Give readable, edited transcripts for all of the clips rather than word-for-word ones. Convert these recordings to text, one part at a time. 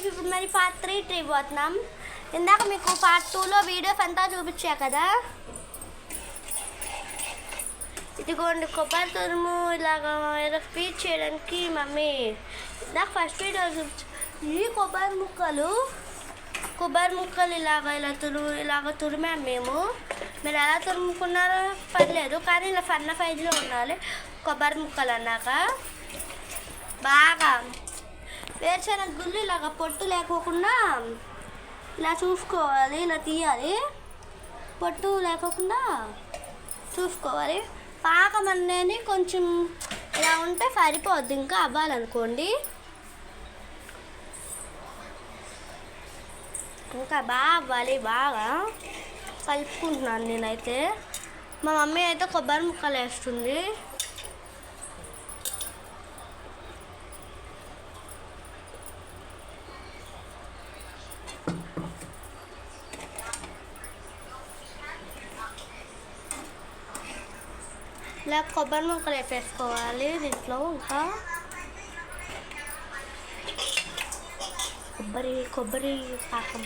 Guys, ఇప్పుడు మరి part 3 trip పోతున్నాం. ఇందాక మీకు పార్ట్ 2లో వీడియోస్ అంతా చూపించా కదా. ఇదిగోండి కొబ్బరి తురుము ఇలాగా స్పీచ్ చేయడానికి మమ్మీ నాకు ఫస్ట్ వీడియో చూపించు. ఈ కొబ్బరి ముక్కలు ఇలాగ తురిమాము మేము. మీరు ఎలా తురుముకున్నారో పర్లేదు, కానీ ఇలా సన్న సైజులో ఉండాలి కొబ్బరి ముక్కలు అన్నాక. బాగా వేరుశనగ గుళ్ళు ఇలాగ పొట్టు లేకోకుండా ఇలా చూసుకోవాలి, ఇలా తీయాలి, పొట్టు లేకోకుండా చూసుకోవాలి. పాకం అనేది కొంచెం ఇలా ఉంటే సరిపోద్ది, ఇంకా అవ్వాలనుకోండి. ఇంకా బాగా అవ్వాలి. బాగా కలుపుకుంటున్నాను నేనైతే. మా మమ్మీ అయితే కొబ్బరి ముక్కలు వేస్తుంది. ఇలా కొబ్బరి ముక్కలు వేసేసుకోవాలి దీంట్లో. ఇంకా కొబ్బరి పాకం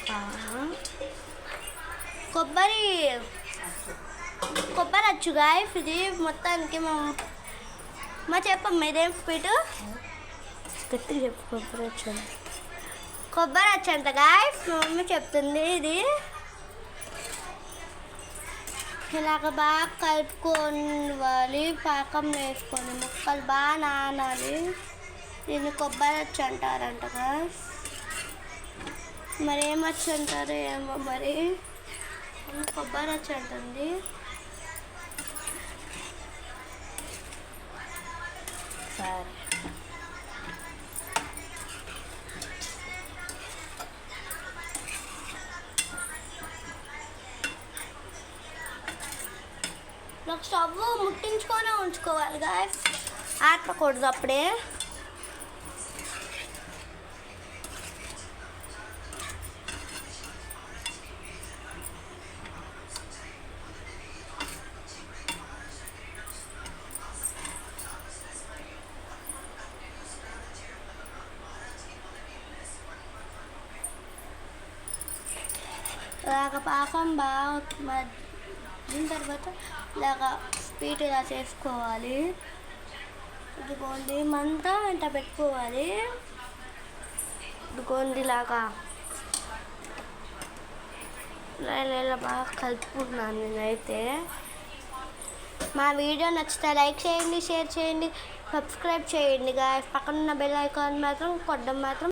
కొబ్బరి వచ్చు గాయస్. ఇది మొత్తానికి మా చెప్పమ్మ ఇదేం స్వీట్ గట్టిగా చెప్పు. కొబ్బరి వచ్చు అంత గాయస్, మా మమ్మీ చెప్తుంది. ఇది ఇలాగ బాగా కలుపుకోవాలి, పాకం వేసుకొని ముక్కలు బాగా నానాలి. దీన్ని కొబ్బరి వచ్చు అంటారంట గాయస్. మరి ఏమొచ్చు అంటారు ఏమో, మరి కొబ్బరి వచ్చు అంటుంది. సరే నాకు స్టవ్ ముట్టించుకొని ఉంచుకోవాలి గాయస్, ఆటకూడదు అప్పుడే. ఇలాగ పాకం బాగా దీని తర్వాత ఇలాగ స్వీట్ ఇలా చేసుకోవాలి. ఇదిగోండి మంట ఇంట పెట్టుకోవాలి. ఇదిగోండి ఇలాగా ఇలా బాగా కలుపుకుంటున్నాను నేనైతే. మా వీడియో నచ్చితే లైక్ చేయండి, షేర్ చేయండి, సబ్స్క్రైబ్ చేయండి గాయస్. పక్కన ఉన్న బెల్ ఐకాన్ మాత్రం కొట్టడం మాత్రం